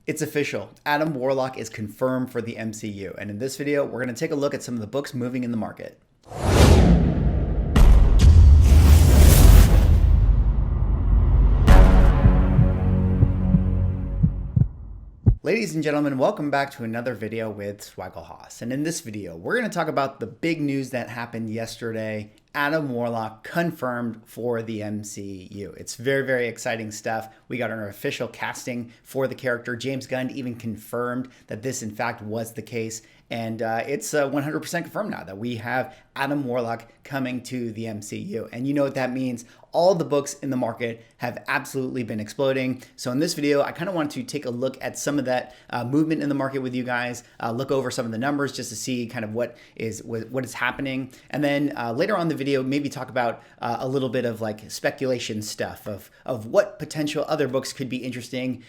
It's official. Adam Warlock is confirmed for the MCU. And in this video, we're going to take a look at some of the books moving in the market. Ladies and gentlemen, welcome back to another video with Swaggle. And in this video, we're going to talk about the big news that happened yesterday. Adam Warlock confirmed for the MCU. It's very, very exciting stuff. We got our official casting for the character. James Gunn even confirmed that this, in fact, was the case. And it's 100% confirmed now that we have Adam Warlock coming to the MCU. And you know what that means. All the books in the market have absolutely been exploding. So in this video, I kind of want to take a look at some of that movement in the market with you guys, look over some of the numbers just to see kind of what is happening. And then later on in the video, maybe talk about a little bit of like speculation stuff of what potential other books could be interesting,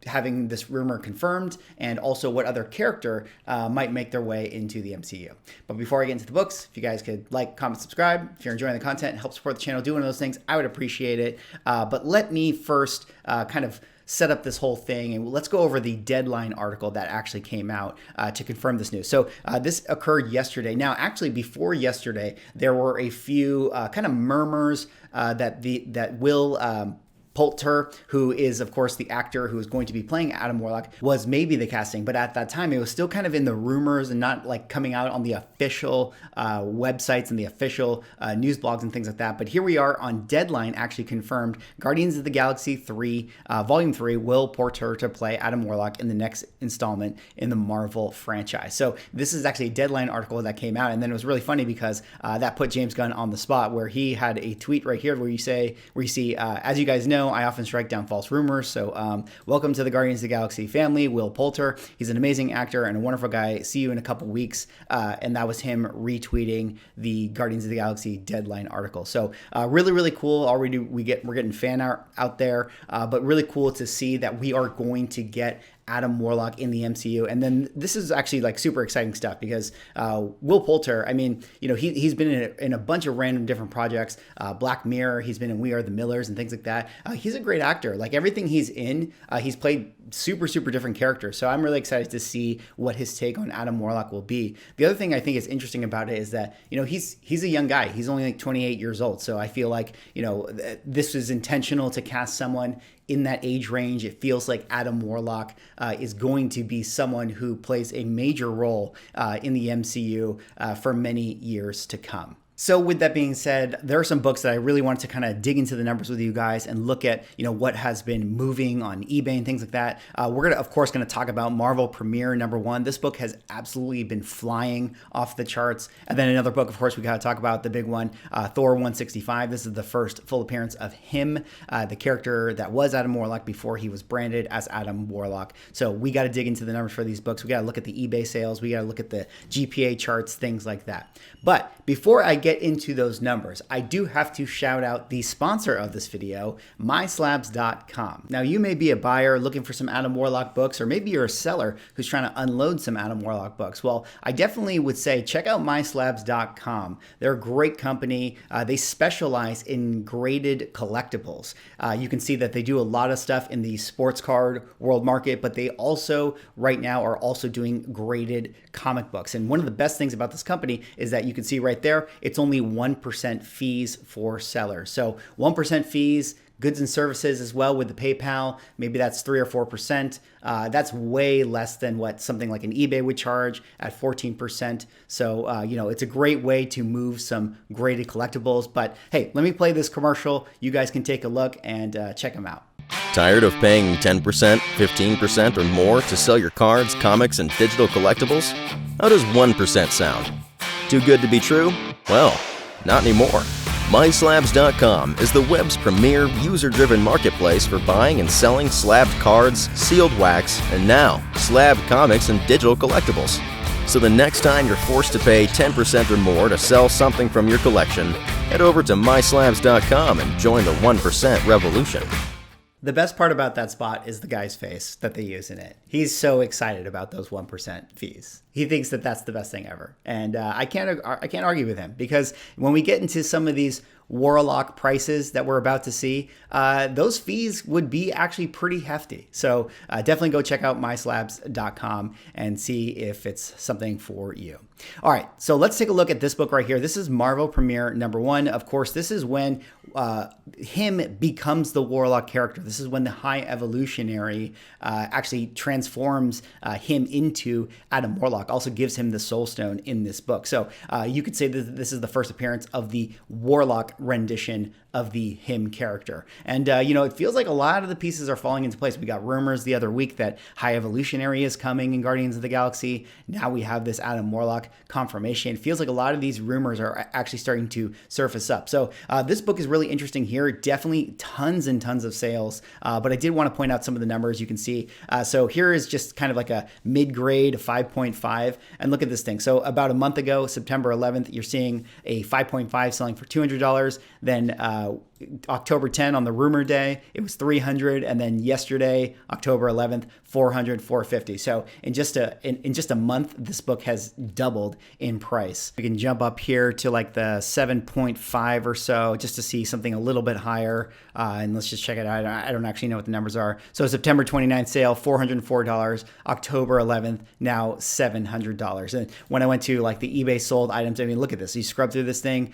having this rumor confirmed, and also what other character might make their way into the MCU. But before I get into the books, if you guys could like, comment, subscribe. If you're enjoying the content, help support the channel, do one of those things, I would appreciate it. But let me first kind of set up this whole thing, and let's go over the Deadline article that actually came out to confirm this news. So this occurred yesterday. Now, actually, before yesterday, there were a few kind of murmurs that Will Poulter, who is, of course, the actor who is going to be playing Adam Warlock, was maybe the casting. But at that time, it was still kind of in the rumors and not like coming out on the official websites and the official news blogs and things like that. But here we are on Deadline, actually confirmed Guardians of the Galaxy 3, Volume 3, Will Poulter to play Adam Warlock in the next installment in the Marvel franchise. So this is actually a Deadline article that came out. And then it was really funny because that put James Gunn on the spot, where he had a tweet right here where you see, as you guys know, I often strike down false rumors. So welcome to the Guardians of the Galaxy family, Will Poulter. He's an amazing actor and a wonderful guy. See you in a couple weeks. And that was him retweeting the Guardians of the Galaxy Deadline article. So really, really cool. Already we're getting fan art out there, but really cool to see that we are going to get Adam Warlock in the MCU. And then this is actually like super exciting stuff because Will Poulter, I mean, you know, he's been in a bunch of random different projects, Black Mirror, he's been in We Are the Millers and things like that. He's a great actor. Like everything he's in, he's played super different characters. So I'm really excited to see what his take on Adam Warlock will be. The other thing I think is interesting about it is that, you know, he's a young guy. He's only like 28 years old. So I feel like, you know, this is intentional to cast someone in that age range. It feels like Adam Warlock is going to be someone who plays a major role in the MCU for many years to come. So with that being said, there are some books that I really wanted to kind of dig into the numbers with you guys and look at, you know, what has been moving on eBay and things like that. We're of course, going to talk about Marvel Premiere #1. This book has absolutely been flying off the charts. And then another book, of course, we got to talk about the big one, Thor 165. This is the first full appearance of him, the character that was Adam Warlock before he was branded as Adam Warlock. So we got to dig into the numbers for these books. We got to look at the eBay sales. We got to look at the GPA charts, things like that. But before I get into those numbers, I do have to shout out the sponsor of this video, MySlabs.com. Now, you may be a buyer looking for some Adam Warlock books, or maybe you're a seller who's trying to unload some Adam Warlock books. Well, I definitely would say check out MySlabs.com. They're a great company. They specialize in graded collectibles. You can see that they do a lot of stuff in the sports card world market, but they also right now are also doing graded comic books. And one of the best things about this company is that you can see right there, it's only 1% fees for sellers. So 1% fees, goods and services as well with the PayPal, maybe that's 3 or 4%. That's way less than what something like an eBay would charge at 14%. So, you know, it's a great way to move some graded collectibles. But hey, let me play this commercial. You guys can take a look and check them out. Tired of paying 10%, 15% or more to sell your cards, comics, and digital collectibles? How does 1% sound? Too good to be true? Well, not anymore. MySlabs.com is the web's premier user-driven marketplace for buying and selling slabbed cards, sealed wax, and now slabbed comics and digital collectibles. So the next time you're forced to pay 10% or more to sell something from your collection, head over to MySlabs.com and join the 1% revolution. The best part about that spot is the guy's face that they use in it. He's so excited about those 1% fees. He thinks that that's the best thing ever. And I can't argue with him, because when we get into some of these Warlock prices that we're about to see, those fees would be actually pretty hefty. So definitely go check out myslabs.com and see if it's something for you. All right, so let's take a look at this book right here. This is Marvel Premiere #1. Of course, this is when him becomes the Warlock character. This is when the High Evolutionary actually transforms him into Adam Warlock, also gives him the Soul Stone in this book. So you could say that this is the first appearance of the Warlock rendition of the him character. And, it feels like a lot of the pieces are falling into place. We got rumors the other week that High Evolutionary is coming in Guardians of the Galaxy. Now we have this Adam Warlock confirmation. It feels like a lot of these rumors are actually starting to surface up. So this book is really interesting here. Definitely tons and tons of sales. But I did want to point out some of the numbers you can see. So here is just kind of like a mid-grade 5.5. And look at this thing. So about a month ago, September 11th, you're seeing a 5.5 selling for $200. Then October 10 on the rumor day, it was $300, and then yesterday, October 11th, $400, $450. So in just a month, this book has doubled in price. We can jump up here to like the 7.5 or so just to see something a little bit higher. And let's just check it out. I don't actually know what the numbers are. So September 29th sale, $404. October 11th, now $700. And when I went to like the eBay sold items, I mean, look at this. You scrub through this thing.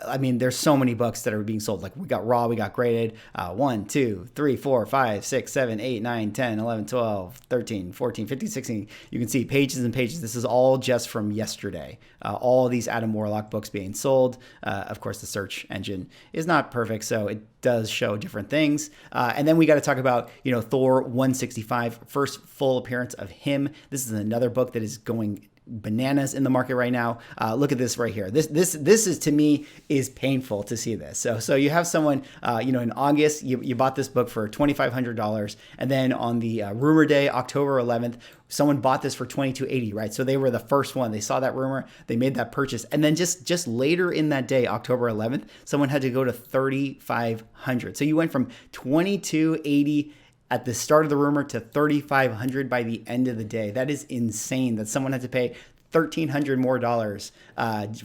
I mean, there's so many books that are being sold. Like we got raw, we got graded, 1, 2, 3, 4, 5, 6, 7, 8, 9, 10, 11, 12, 13, 14, 15, 16. You can see pages and pages. This is all just from yesterday. All these Adam Warlock books being sold. Of course, the search engine is not perfect, so it does show different things. And then we got to talk about, Thor 165, first full appearance of him. This is another book that is going bananas in the market right now. Look at this right here. This is, to me, is painful to see this. So you have someone, in August, you bought this book for $2,500, and then on the rumor day, October 11th, someone bought this for $2,280, right? So they were the first one. They saw that rumor, they made that purchase, and then just later in that day, October 11th, someone had to go to $3,500. So you went from $2,280 at the start of the rumor to $3,500 by the end of the day. That is insane that someone had to pay $1,300 more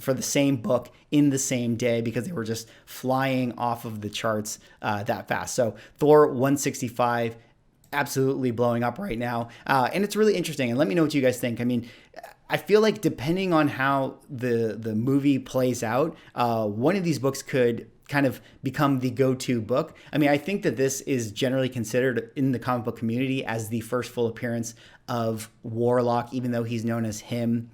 for the same book in the same day because they were just flying off of the charts that fast. So Thor 165, absolutely blowing up right now. And it's really interesting. And let me know what you guys think. I mean, I feel like depending on how the movie plays out, one of these books could kind of become the go-to book. I mean, I think that this is generally considered in the comic book community as the first full appearance of Warlock, even though he's known as him.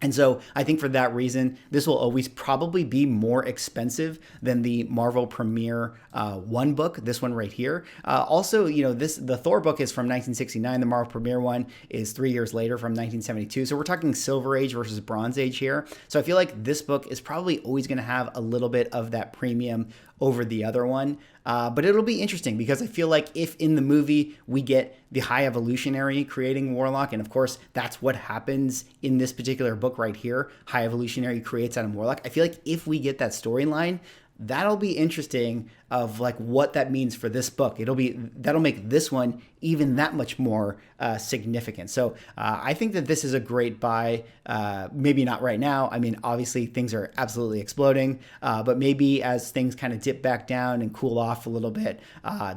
And so I think for that reason, this will always probably be more expensive than the Marvel Premiere 1 book, this one right here. Also, the Thor book is from 1969. The Marvel Premiere one is 3 years later from 1972. So we're talking Silver Age versus Bronze Age here. So I feel like this book is probably always going to have a little bit of that premium over the other one. But it'll be interesting because I feel like if in the movie we get the High Evolutionary creating Warlock, and of course that's what happens in this particular book right here, High Evolutionary creates Adam Warlock. I feel like if we get that storyline, that'll be interesting of like what that means for this book. That'll make this one even that much more significant. So I think that this is a great buy. Maybe not right now. I mean, obviously things are absolutely exploding, but maybe as things kind of dip back down and cool off a little bit,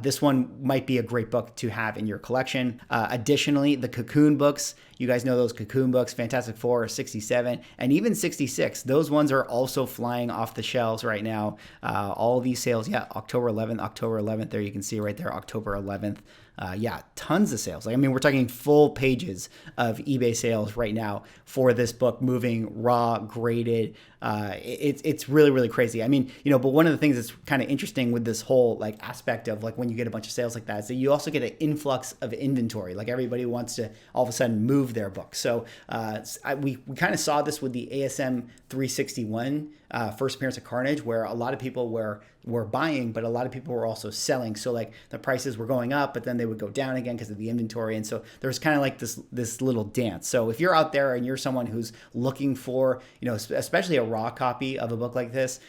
this one might be a great book to have in your collection. Additionally, the Cocoon books, you guys know those Cocoon books, Fantastic Four, 67, and even 66. Those ones are also flying off the shelves right now. All these sales, October 11th, there you can see right there, October 11th. Tons of sales. Like, I mean, we're talking full pages of eBay sales right now for this book, moving raw, graded. It's really, really crazy. I mean, but one of the things that's kind of interesting with this whole like aspect of like when you get a bunch of sales like that is that you also get an influx of inventory. Like everybody wants to all of a sudden move their book. So we kind of saw this with the ASM 361 first appearance of Carnage, where a lot of people were buying, but a lot of people were also selling. So like the prices were going up, but then they would go down again because of the inventory. And so there's kind of like this little dance. So if you're out there and you're someone who's looking for, especially a raw copy of a book like this,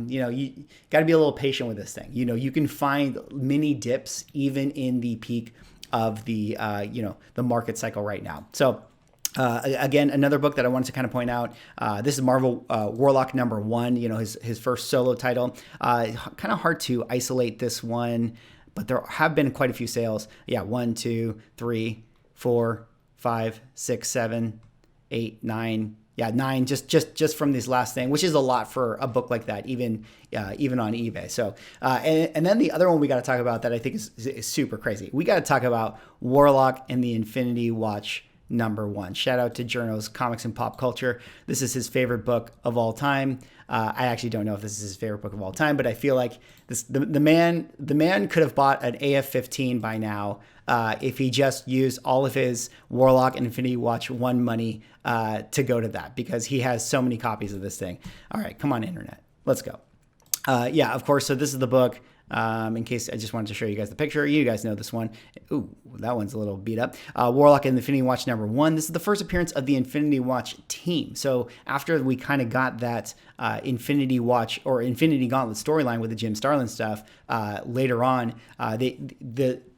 you got to be a little patient with this thing. You can find mini dips even in the peak of the market cycle right now. So Again, another book that I wanted to kind of point out. This is Marvel Warlock #1. You know, his first solo title. Kind of hard to isolate this one, but there have been quite a few sales. Yeah, 1, 2, 3, 4, 5, 6, 7, 8, 9. Yeah, 9 just from this last thing, which is a lot for a book like that, even on eBay. So, and then the other one we got to talk about that I think is super crazy. We got to talk about Warlock and the Infinity Watch #1. Shout out to Journo's Comics and Pop Culture. This is his favorite book of all time. I actually don't know if this is his favorite book of all time, but I feel like the man could have bought an AF-15 by now if he just used all of his Warlock and Infinity Watch 1 money to go to that, because he has so many copies of this thing. All right, come on, internet, let's go. Yeah, of course. So this is the book. In case I just wanted to show you guys the picture. You guys know this one. Ooh, that one's a little beat up. Warlock and the Infinity Watch #1. This is the first appearance of the Infinity Watch team. So after we kind of got that Infinity Watch or Infinity Gauntlet storyline with the Jim Starlin stuff, later on,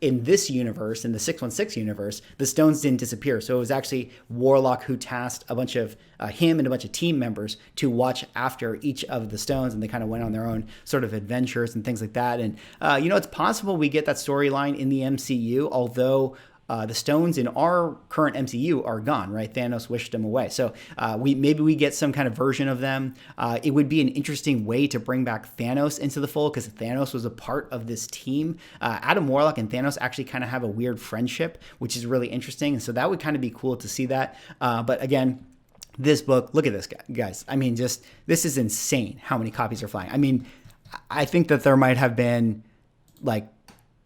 in this universe, in the 616 universe, the stones didn't disappear. So it was actually Warlock who tasked a bunch of him and a bunch of team members to watch after each of the stones, and they kind of went on their own sort of adventures and things like that. And you know, it's possible we get that storyline in the MCU, although the stones in our current MCU are gone, right? Thanos wished them away. So maybe we get some kind of version of them. It would be an interesting way to bring back Thanos into the fold, because Thanos was a part of this team. Adam Warlock and Thanos actually kind of have a weird friendship, which is really interesting. And so that would kind of be cool to see that. But again, this book, look at this, guys. I mean, this is insane how many copies are flying. I mean, I think that there might have been like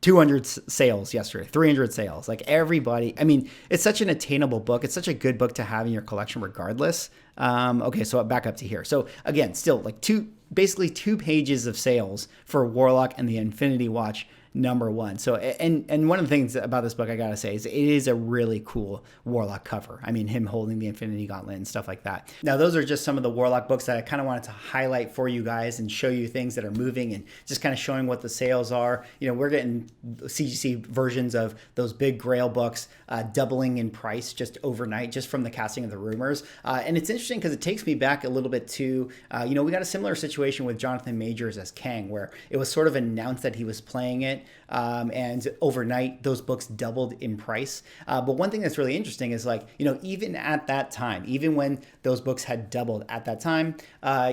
200 sales yesterday, 300 sales, like everybody. I mean, it's such an attainable book. It's such a good book to have in your collection regardless. Okay, so back up to here. So again, still like basically 2 pages of sales for Warlock and the Infinity Watch #1. So, and one of the things about this book I gotta say is it is a really cool Warlock cover. I mean, him holding the Infinity Gauntlet and stuff like that. Now, those are just some of the Warlock books that I kind of wanted to highlight for you guys and show you things that are moving and just kind of showing what the sales are. You know, we're getting CGC versions of those big Grail books doubling in price just overnight, just from the casting of the rumors. And it's interesting because it takes me back a little bit to, you know, we got a similar situation with Jonathan Majors as Kang, where it was sort of announced that he was playing it. And overnight, those books doubled in price. But one thing that's really interesting is, like, you know, even at that time, even when those books had doubled at that time,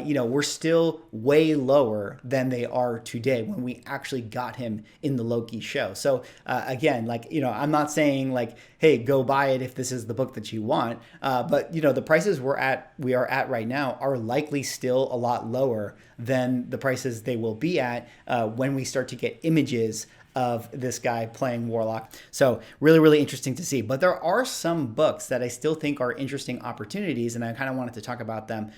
you know, we're still way lower than they are today when we actually got him in the Loki show. So again, like, you know, I'm not saying like, hey, go buy it if this is the book that you want. But, you know, the prices we are at right now are likely still a lot lower than the prices they will be at when we start to get images of this guy playing Warlock. So really, really interesting to see. But there are some books that I still think are interesting opportunities, and I kind of wanted to talk about them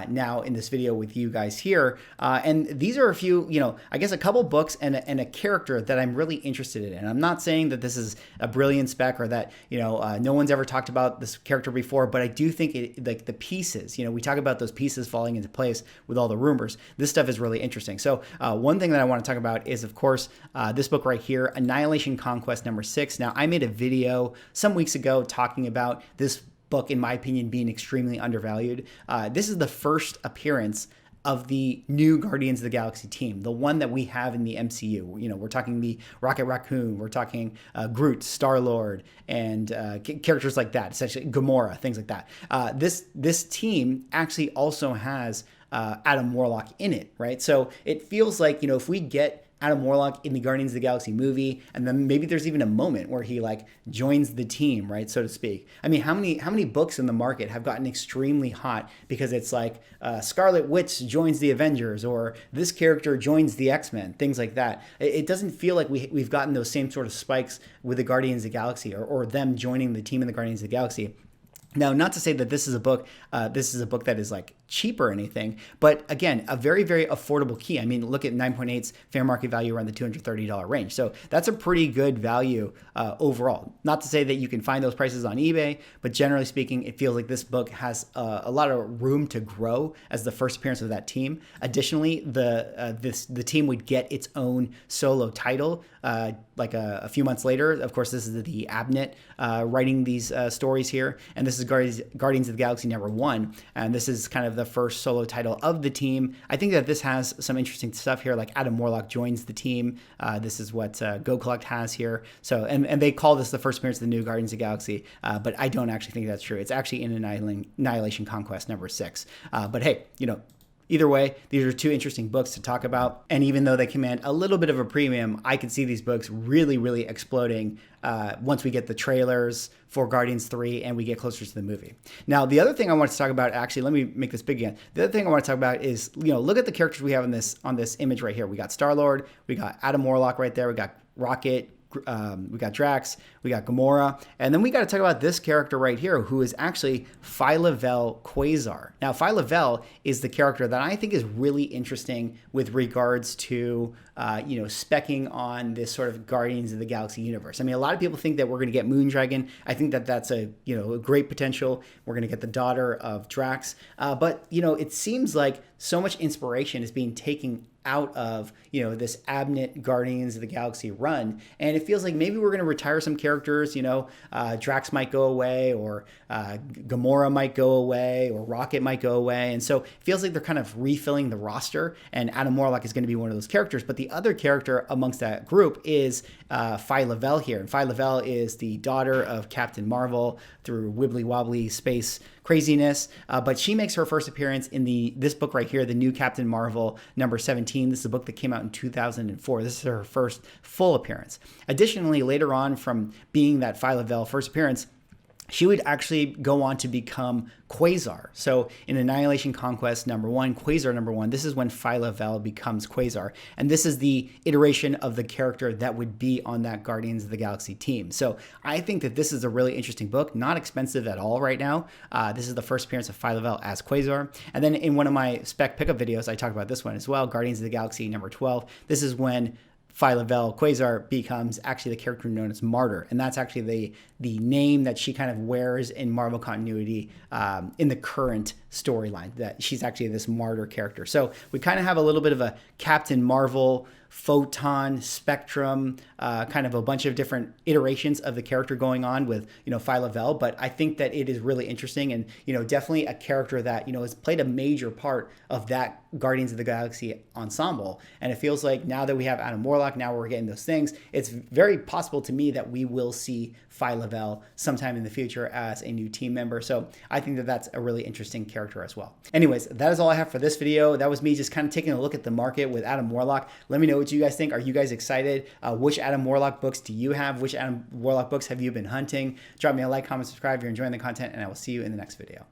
now in this video with you guys here. And these are a few, you know, I guess a couple books and a character that I'm really interested in. And I'm not saying that this is a brilliant spec or that, you know, no one's ever talked about this character before, but I do think like the pieces, you know, we talk about those pieces falling into place with all the rumors. This stuff is really interesting. So one thing that I want to talk about is, of course, this book right here, Annihilation Conquest #6. Now, I made a video some weeks ago talking about this book, in my opinion, being extremely undervalued. This is the first appearance of the new Guardians of the Galaxy team, the one that we have in the MCU. You know, we're talking the Rocket Raccoon, we're talking Groot, Star-Lord, and characters like that, essentially Gamora, things like that. This team actually also has Adam Warlock in it, right? So it feels like, you know, if we get Adam Warlock in the Guardians of the Galaxy movie, and then maybe there's even a moment where he like joins the team, right, so to speak. I mean, how many books in the market have gotten extremely hot because it's like Scarlet Witch joins the Avengers, or this character joins the X-Men, things like that. It doesn't feel like we've gotten those same sort of spikes with the Guardians of the Galaxy, or them joining the team in the Guardians of the Galaxy. Now, not to say that this is a book that is like cheap or anything, but again, a very, very affordable key. I mean, look at 9.8's fair market value around the $230 range. So that's a pretty good value overall. Not to say that you can find those prices on eBay, but generally speaking, it feels like this book has a lot of room to grow as the first appearance of that team. Additionally, the team would get its own solo title like a few months later. Of course, this is the Abnett writing these stories here, and this is Guardians of the Galaxy #1, and this is kind of the first solo title of the team. I think that this has some interesting stuff here, like Adam Warlock joins the team. This is what Go Collect has here. So, and they call this the first appearance of the new Guardians of the Galaxy, but I don't actually think that's true. It's actually in Annihilation Conquest #6. But hey, either way, these are two interesting books to talk about. And even though they command a little bit of a premium, I could see these books really, really exploding once we get the trailers for Guardians 3 and we get closer to the movie. Now, the other thing I want to talk about, actually, let me make this big again. The other thing I want to talk about is, look at the characters we have on this image right here. We got Star-Lord, we got Adam Warlock right there, we got Rocket, we got Drax, we got Gamora, and then we got to talk about this character right here, who is actually Phyla-Vell Quasar. Now, Phyla-Vell is the character that I think is really interesting with regards to, specking on this sort of Guardians of the Galaxy universe. I mean, a lot of people think that we're going to get Moondragon. I think that that's a great potential. We're going to get the daughter of Drax, but it seems like so much inspiration is being taken out of this Abnett Guardians of the Galaxy run, and it feels like maybe we're going to retire some characters. Drax might go away, or Gamora might go away, or Rocket might go away, and so it feels like they're kind of refilling the roster, and Adam Warlock is going to be one of those characters. But the other character amongst that group is Phyla-Vell here, and Phyla-Vell is the daughter of Captain Marvel through wibbly wobbly space craziness, but she makes her first appearance in this book right here, the new Captain Marvel #17. This is a book that came out in 2004. This is her first full appearance. Additionally, later on, from being that Phyla-Vell first appearance, she would actually go on to become Quasar. So in Annihilation Conquest #1, Quasar #1, this is when Phyla-Vell becomes Quasar. And this is the iteration of the character that would be on that Guardians of the Galaxy team. So I think that this is a really interesting book, not expensive at all right now. This is the first appearance of Phyla-Vell as Quasar. And then in one of my spec pickup videos, I talked about this one as well, Guardians of the Galaxy #12. This is when Phyla-Vell Quasar becomes actually the character known as Martyr, and that's actually the name that she kind of wears in Marvel continuity in the current storyline, that she's actually this Martyr character. So we kind of have a little bit of a Captain Marvel, Photon, Spectrum, kind of a bunch of different iterations of the character going on with, Phyla-Vell. But I think that it is really interesting, and, definitely a character that, has played a major part of that Guardians of the Galaxy ensemble. And it feels like now that we have Adam Warlock, now we're getting those things, it's very possible to me that we will see Phyla-Vell sometime in the future as a new team member. So I think that that's a really interesting character as well. Anyways, that is all I have for this video. That was me just kind of taking a look at the market with Adam Warlock. Let me know what you guys think. Are you guys excited? Which Adam Warlock books do you have? Which Adam Warlock books have you been hunting? Drop me a like, comment, subscribe if you're enjoying the content, and I will see you in the next video.